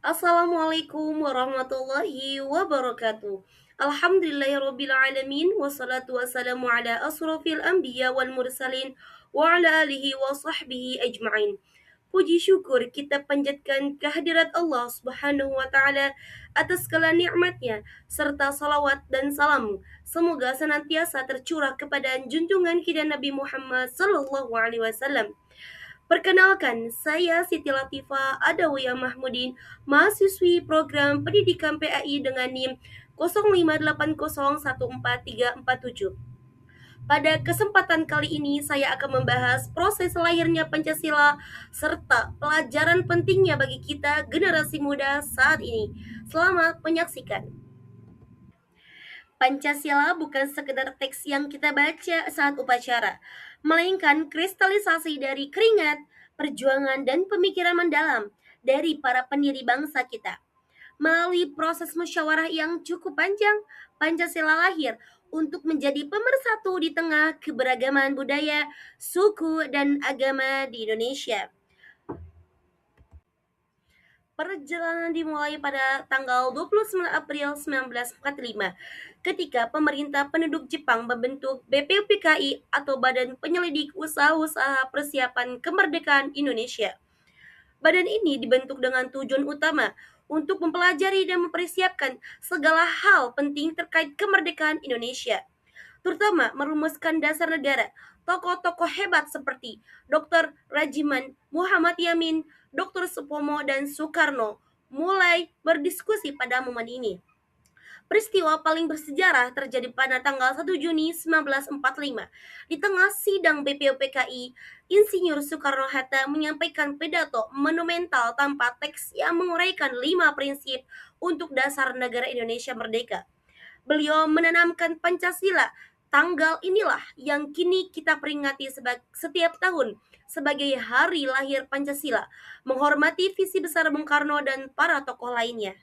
Assalamualaikum warahmatullahi wabarakatuh. Alhamdulillahirrabbilalamin. Wassalatu wassalamu ala asrafil anbiya wal mursalin wa ala alihi wa sahbihi ajma'in. Puji syukur kita panjatkan kehadirat Allah Subhanahu wa taala atas segala nikmatnya serta salawat dan salam semoga senantiasa tercurah kepada junjungan kita Nabi Muhammad sallallahu alaihi wasallam. Perkenalkan, saya Siti Latifah Adawiyah Mahmudin, mahasiswi program pendidikan PAI dengan NIM 0580143447. Pada kesempatan kali ini saya akan membahas proses lahirnya Pancasila serta pelajaran pentingnya bagi kita generasi muda saat ini. Selamat menyaksikan. Pancasila bukan sekedar teks yang kita baca saat upacara, melainkan kristalisasi dari keringat, perjuangan, dan pemikiran mendalam dari para pendiri bangsa kita. Melalui proses musyawarah yang cukup panjang, Pancasila lahir untuk menjadi pemersatu di tengah keberagaman budaya, suku, dan agama di Indonesia. Perjalanan dimulai pada tanggal 29 April 1945 ketika pemerintah penduduk Jepang membentuk BPUPKI atau Badan Penyelidik Usaha-usaha Persiapan Kemerdekaan Indonesia. Badan ini dibentuk dengan tujuan utama untuk mempelajari dan mempersiapkan segala hal penting terkait kemerdekaan Indonesia, terutama merumuskan dasar negara. Tokoh-tokoh hebat seperti Dr. Rajiman, Muhammad Yamin, Dr. Supomo, dan Soekarno mulai berdiskusi pada momen ini. Peristiwa paling bersejarah terjadi pada tanggal 1 Juni 1945. Di tengah sidang BPUPKI, Insinyur Soekarno-Hatta menyampaikan pidato monumental tanpa teks yang menguraikan 5 prinsip untuk dasar negara Indonesia merdeka. Beliau menanamkan Pancasila. Tanggal inilah yang kini kita peringati setiap tahun sebagai hari lahir Pancasila, menghormati visi besar Bung Karno dan para tokoh lainnya.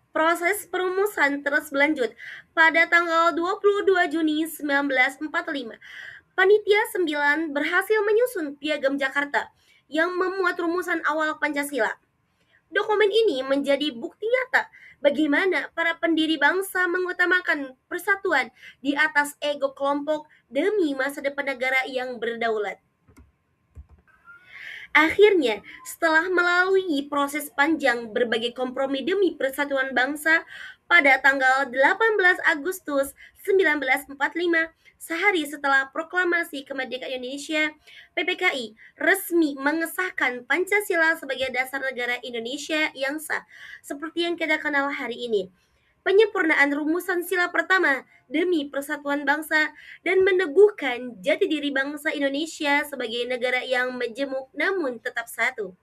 Proses perumusan terus berlanjut. Pada tanggal 22 Juni 1945, Panitia 9 berhasil menyusun Piagam Jakarta yang memuat rumusan awal Pancasila. Dokumen ini menjadi bukti nyata bagaimana para pendiri bangsa mengutamakan persatuan di atas ego kelompok demi masa depan negara yang berdaulat. Akhirnya, setelah melalui proses panjang berbagai kompromi demi persatuan bangsa, pada tanggal 18 Agustus 1945, sehari setelah proklamasi kemerdekaan Indonesia, PPKI resmi mengesahkan Pancasila sebagai dasar negara Indonesia yang sah, seperti yang kita kenal hari ini. Penyempurnaan rumusan sila pertama demi persatuan bangsa dan meneguhkan jati diri bangsa Indonesia sebagai negara yang majemuk namun tetap satu.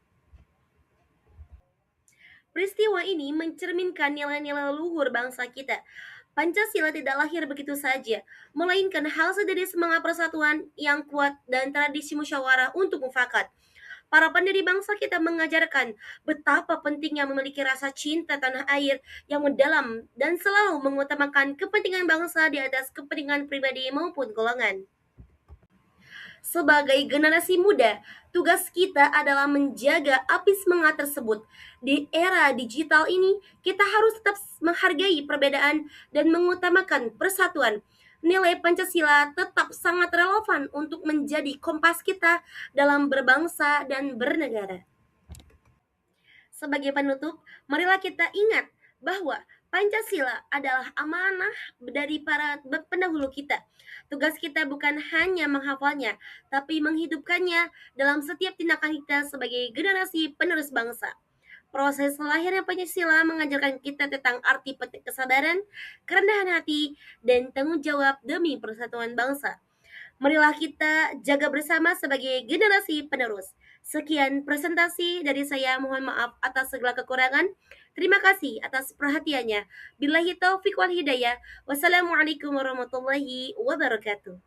Peristiwa ini mencerminkan nilai-nilai luhur bangsa kita. Pancasila tidak lahir begitu saja, melainkan hasil dari semangat persatuan yang kuat dan tradisi musyawarah untuk mufakat. Para pendiri bangsa kita mengajarkan betapa pentingnya memiliki rasa cinta tanah air yang mendalam dan selalu mengutamakan kepentingan bangsa di atas kepentingan pribadi maupun golongan. Sebagai generasi muda, tugas kita adalah menjaga api semangat tersebut. Di era digital ini, kita harus tetap menghargai perbedaan dan mengutamakan persatuan. Nilai Pancasila tetap sangat relevan untuk menjadi kompas kita dalam berbangsa dan bernegara. Sebagai penutup, marilah kita ingat bahwa Pancasila adalah amanah dari para pendahulu kita. Tugas kita bukan hanya menghafalnya, tapi menghidupkannya dalam setiap tindakan kita sebagai generasi penerus bangsa. Proses lahirnya Pancasila mengajarkan kita tentang arti penting kesabaran, kerendahan hati, dan tanggung jawab demi persatuan bangsa. Marilah kita jaga bersama sebagai generasi penerus. Sekian presentasi dari saya, mohon maaf atas segala kekurangan. Terima kasih atas perhatiannya. Billahi taufiq wal hidayah. Wassalamualaikum warahmatullahi wabarakatuh.